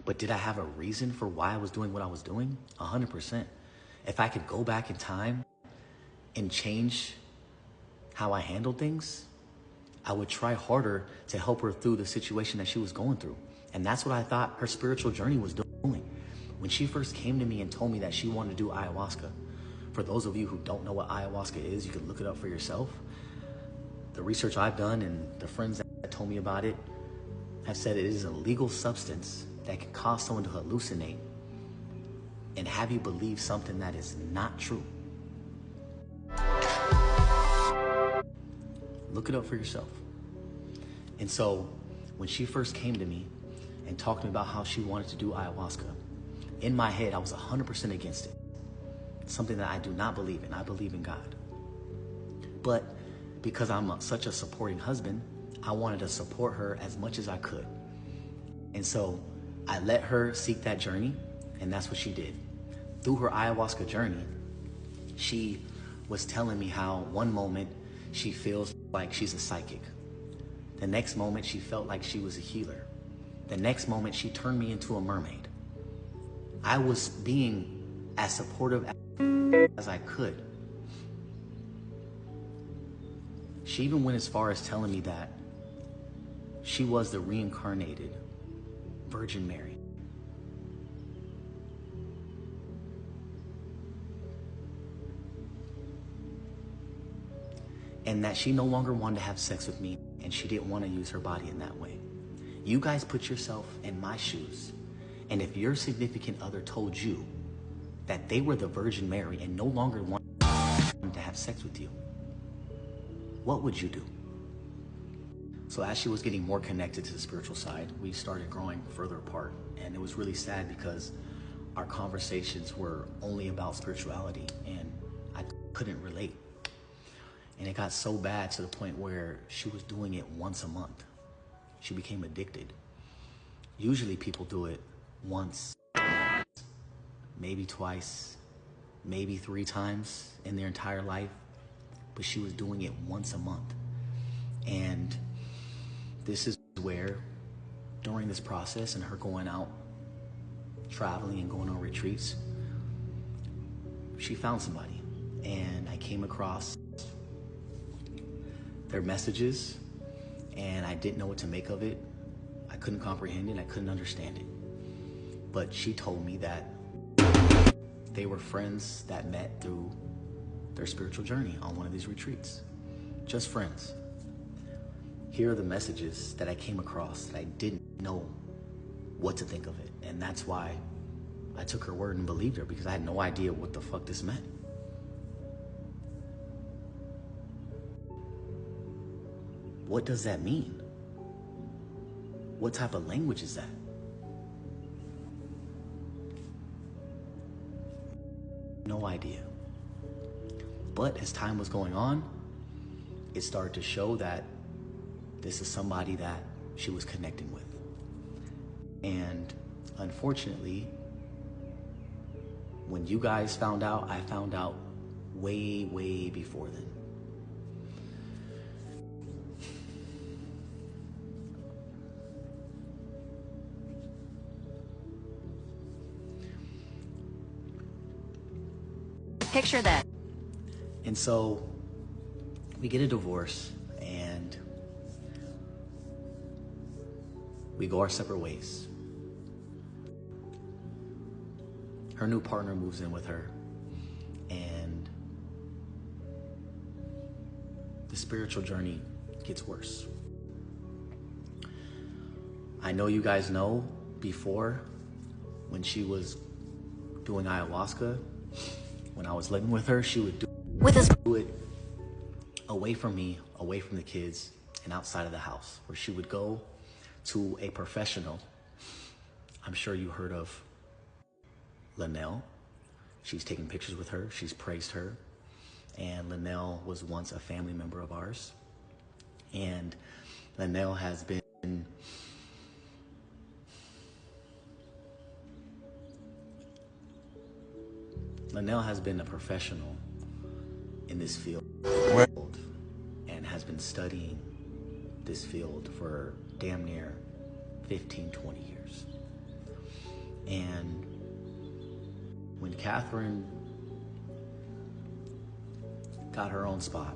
But did I have a reason for why I was doing what I was doing? 100%. If I could go back in time and change how I handled things, I would try harder to help her through the situation that she was going through. And that's what I thought her spiritual journey was doing. When she first came to me and told me that she wanted to do ayahuasca, for those of you who don't know what ayahuasca is, you can look it up for yourself. The research I've done and the friends that told me about it have said it is a legal substance that can cause someone to hallucinate and have you believe something that is not true. Look it up for yourself. And so when she first came to me and talked to me about how she wanted to do ayahuasca, in my head, I was 100% against it. It's something that I do not believe in. I believe in God. But because I'm such a supporting husband, I wanted to support her as much as I could. And so I let her seek that journey, and that's what she did. Through her ayahuasca journey, she was telling me how one moment she feels like she's a psychic. The next moment she felt like she was a healer. The next moment she turned me into a mermaid. I was being as supportive as I could. She even went as far as telling me that she was the reincarnated Virgin Mary. And that she no longer wanted to have sex with me, and she didn't want to use her body in that way. You guys put yourself in my shoes, and if your significant other told you that they were the Virgin Mary and no longer wanted to have sex with you, what would you do? So as she was getting more connected to the spiritual side, we started growing further apart. And it was really sad because our conversations were only about spirituality and I couldn't relate. And it got so bad to the point where she was doing it once a month. She became addicted. Usually people do it once, maybe twice, maybe 3 times in their entire life, but she was doing it once a month. And this is where, during this process and her going out traveling and going on retreats, she found somebody. And I came across their messages and I didn't know what to make of it. I couldn't comprehend it, I couldn't understand it. But she told me that they were friends that met through their spiritual journey on one of these retreats. Just friends. Here are the messages that I came across that I didn't know what to think of it. And that's why I took her word and believed her, because I had no idea what the fuck this meant. What does that mean? What type of language is that? No idea. But as time was going on, it started to show that this is somebody that she was connecting with. And unfortunately, when you guys found out, I found out way, way before then. Picture that. And so we get a divorce and we go our separate ways. Her new partner moves in with her, and the spiritual journey gets worse. I know you guys know before, when she was doing ayahuasca, when I was living with her, she would do it away from me, away from the kids, and outside of the house, where she would go to a professional. I'm sure you heard of Linnell. She's taken pictures with her. She's praised her. And Linnell was once a family member of ours. And Linnell has been a professional in this field and has been studying this field for damn near 15, 20 years. And when Catherine got her own spot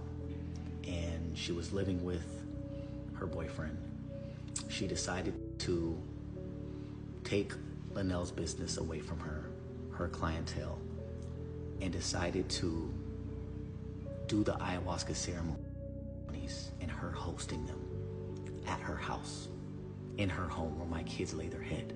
and she was living with her boyfriend, she decided to take Linnell's business away from her clientele, and decided to do the ayahuasca ceremonies and her hosting them at her house, in her home where my kids lay their head.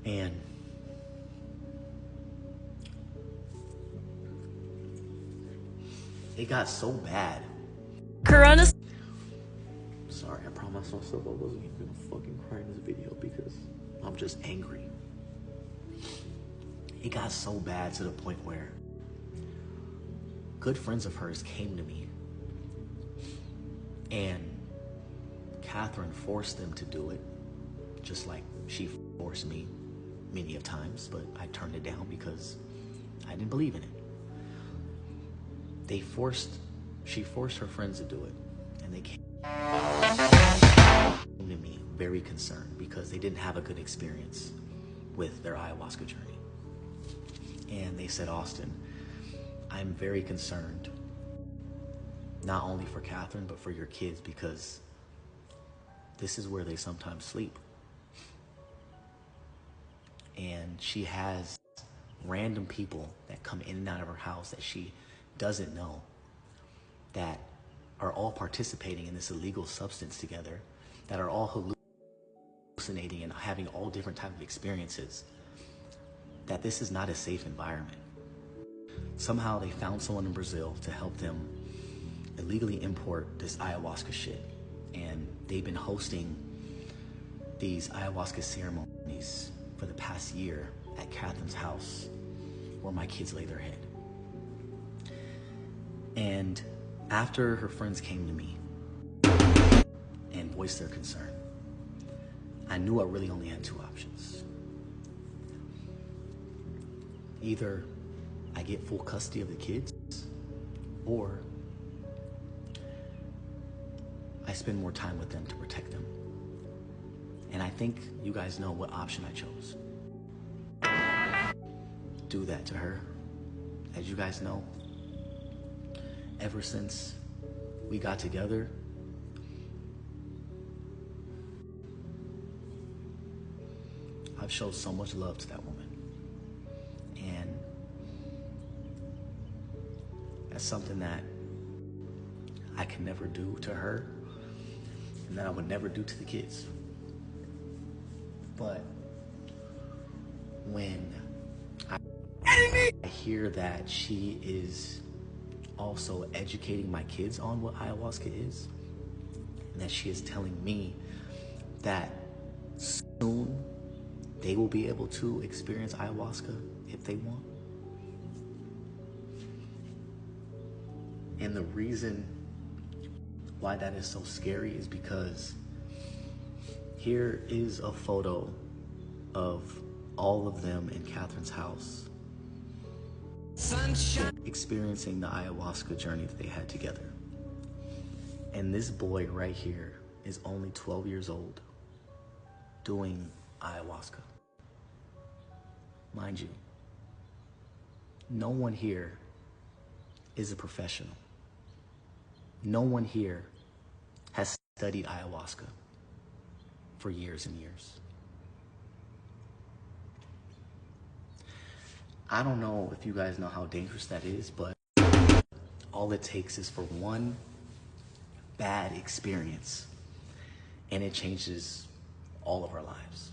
And it got so bad. Corona. Sorry, I promised myself I wasn't even gonna fucking cry in this video because I'm just angry. It got so bad to the point where good friends of hers came to me, and Catherine forced them to do it, just like she forced me many of times, but I turned it down because I didn't believe in it. She forced her friends to do it, and they came to me very concerned because they didn't have a good experience with their ayahuasca journey. And they said, Austin, I'm very concerned, not only for Catherine, but for your kids, because this is where they sometimes sleep. And she has random people that come in and out of her house that she doesn't know, that are all participating in this illegal substance together, that are all hallucinating and having all different types of experiences, that this is not a safe environment. Somehow they found someone in Brazil to help them illegally import this ayahuasca shit. And they've been hosting these ayahuasca ceremonies for the past year at Catherine's house where my kids lay their head. And after her friends came to me and voiced their concern, I knew I really only had two options. Either I get full custody of the kids, or I spend more time with them to protect them. And I think you guys know what option I chose. Do that to her. As you guys know, ever since we got together, I've showed so much love to that woman. And that's something that I can never do to her, and that I would never do to the kids. But when I hear that she is also educating my kids on what ayahuasca is, and that she is telling me that soon they will be able to experience ayahuasca if they want. And the reason why that is so scary is because here is a photo of all of them in Catherine's house, sunshine, experiencing the ayahuasca journey that they had together. And this boy right here is only 12 years old doing ayahuasca. Mind you, no one here is a professional. No one here has studied ayahuasca for years and years. I don't know if you guys know how dangerous that is, but all it takes is for one bad experience and it changes all of our lives.